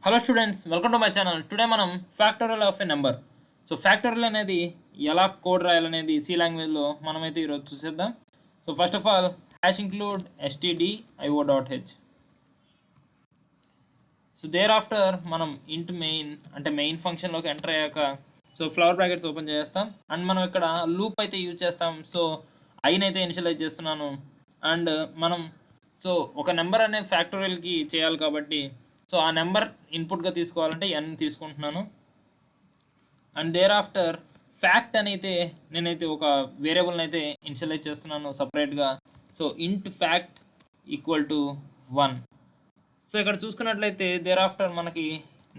Hello students, welcome to my channel. Today మనం factorial of a number. So factorial అనేది ఎలా code రాయాలనేది C లాంగ్వేజ్లో మనమైతే ఈరోజు చూసేద్దాం. So first of all hash include stdio.h. So thereafter మనం ఇంట్ మెయిన్ అంటే మెయిన్ ఫంక్షన్లోకి ఎంటర్ అయ్యాక సో ఫ్లవర్ బ్రాకెట్స్ ఓపెన్ చేస్తాం అండ్ మనం ఇక్కడ లూప్ అయితే యూజ్ చేస్తాం. సో ఐని అయితే ఇనిషియలైజ్ చేస్తున్నాను అండ్ మనం సో ఒక నెంబర్ అనేది ఫ్యాక్టోరియల్కి చేయాలి కాబట్టి సో ఆ నెంబర్ ఇన్పుట్గా తీసుకోవాలంటే n తీసుకుంటున్నాను. అండ్ దేర్ ఆఫ్టర్ ఫ్యాక్ట్ అయితే నేనైతే ఒక వేరియబుల్ని అయితే ఇనిషియలైజ్ చేస్తున్నాను సపరేట్గా. సో ఇంట్ ఫ్యాక్ట్ ఈక్వల్ టు 1. సో ఇక్కడ చూసుకున్నట్లయితే దేర్ ఆఫ్టర్ మనకి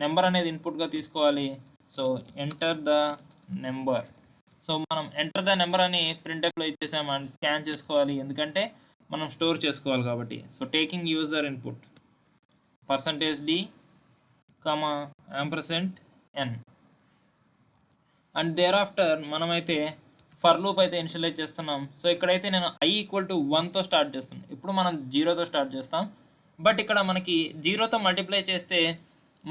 నెంబర్ అనేది ఇన్పుట్గా తీసుకోవాలి. So enter the number. So మనం ఎంటర్ ద నెంబర్ అని ప్రింట్ఎఫ్లో ఇచ్చేసాం అండ్ స్కాన్ చేసుకోవాలి ఎందుకంటే మనం స్టోర్ చేసుకోవాలి కాబట్టి. So taking user input %d, %n. And thereafter మనమైతే ఫర్ లూప్ అయితే ఇనిషియలైజ్ చేస్తున్నాం. సో ఇక్కడైతే నేను i ఈక్వల్ టు 1తో స్టార్ట్ చేస్తున్నాను. ఇప్పుడు మనం 0తో స్టార్ట్ చేస్తాం. బట్ ఇక్కడ మనకి 0తో మల్టిప్లై చేస్తే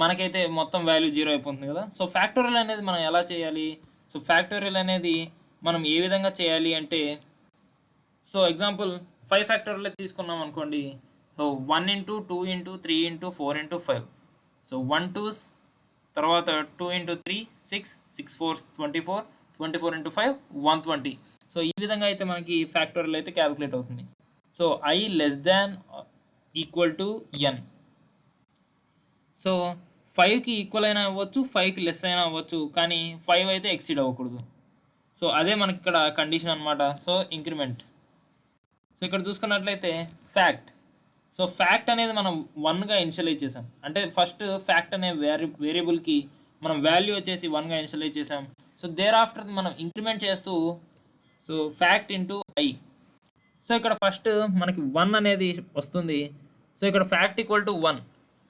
మనకైతే మొత్తం వాల్యూ 0 అయిపోతుంది కదా. సో ఫ్యాక్టోరియల్ అనేది మనం ఎలా చేయాలి? సో ఫ్యాక్టోరియల్ అనేది మనం ఏ విధంగా చేయాలి అంటే సో ఎగ్జాంపుల్ 5 ఫ్యాక్టోరియల్ తీసుకున్నాం అనుకోండి. So 1 into 2 into 3 into 4 into 5. So 1 2s తర్వాత 2 ఇంటూ 3 6 6 4 24 24 ఇంటూ 5 120. సో ఈ విధంగా అయితే మనకి ఫ్యాక్టోరియల్ అయితే క్యాలిక్యులేట్ అవుతుంది. So i less than equal to n. So 5కి ఈక్వల్ అయినా అవ్వచ్చు, 5కి లెస్ అయినా అవ్వచ్చు, కానీ 5 అయితే ఎక్సీడ్ అవ్వకూడదు. సో అదే మనకి ఇక్కడ కండిషన్ అనమాట. So increment. సో ఇక్కడ చూసుకున్నట్లయితే ఫ్యాక్ట్. సో ఫ్యాక్ట్ అనేది మనం 1గా ఇనిషియలైజ్ చేసాం. అంటే ఫస్ట్ ఫ్యాక్ట్ అనే వేరియబుల్కి మనం వాల్యూ వచ్చేసి 1గా ఇనిషియలైజ్ చేసాం. సో దేర్ ఆఫ్టర్ మనం ఇంక్రిమెంట్ చేస్తూ so fact into i. So ఇక్కడ ఫస్ట్ మనకి 1 అనేది వస్తుంది. సో ఇక్కడ ఫ్యాక్ట్ ఈక్వల్ టు 1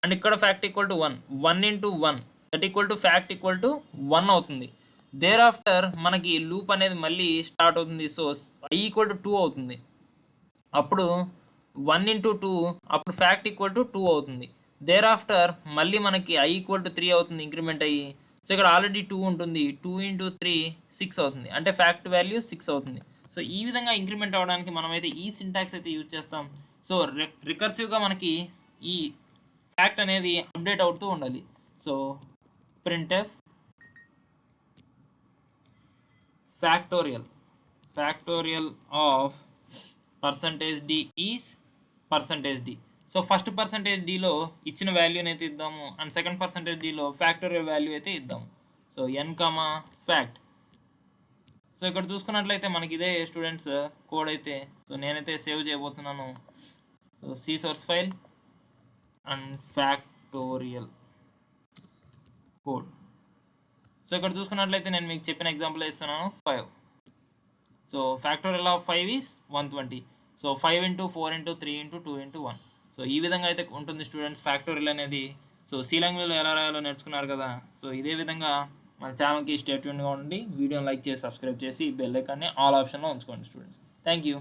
అండ్ ఇక్కడ fact equal to 1. 1 into 1 that equal to fact equal to 1 అవుతుంది. దేర్ ఆఫ్టర్ మనకి లూప్ అనేది మళ్ళీ స్టార్ట్ అవుతుంది. సో i ఈక్వల్ టు 2 అవుతుంది. అప్పుడు 1 ఇంటూ 2 అప్పుడు ఫ్యాక్ట్ ఈక్వల్ టు 2 అవుతుంది. దేర్ ఆఫ్టర్ మళ్ళీ మనకి i ఈక్వల్ టు 3 అవుతుంది ఇంక్రిమెంట్ అయ్యి. సో ఇక్కడ ఆల్రెడీ 2 ఉంటుంది. 2 ఇంటూ 3 6 అవుతుంది. అంటే ఫ్యాక్ట్ వాల్యూ 6 అవుతుంది. సో ఈ విధంగా ఇంక్రిమెంట్ అవ్వడానికి మనమైతే ఈ సింటాక్స్ అయితే యూజ్ చేస్తాం. సో రికర్సివ్గా మనకి ఈ ఫ్యాక్ట్ అనేది అప్డేట్ అవుతూ ఉండాలి. So printf factorial of %d is %d. So first %dలో ఇచ్చిన వాల్యూని అయితే ఇద్దాము అండ్ సెకండ్ %dలో ఫ్యాక్టోరియల్ వాల్యూ అయితే ఇద్దాము. So n, fact. సో ఇక్కడ చూసుకున్నట్లయితే మనకి ఇదే స్టూడెంట్స్ కోడ్ అయితే సో నేనైతే సేవ్ చేయబోతున్నాను. So C source file and factorial code. So ఇక్కడ చూసుకున్నట్లయితే నేను మీకు చెప్పిన ఎగ్జాంపుల్ ఇస్తున్నాను 5. So factorial of 5 is 120. So 5 into 4 into 3 into 2 into 1. So ఈ విధంగా అయితే ఉంటుంది స్టూడెంట్స్ ఫ్యాక్టోరియల్ అనేది. సో సి లాంగ్వేజ్లో ఎలా రాయాలో నేర్చుకున్నారు కదా. సో ఇదే విధంగా మన ఛానల్కి స్టే ట్యూన్గా ఉండి వీడియోని లైక్ చేసి సబ్స్క్రైబ్ చేసి బెల్ ఐకాన్ని ఆల్ ఆప్షన్లో ఉంచుకోండి స్టూడెంట్స్. Thank you.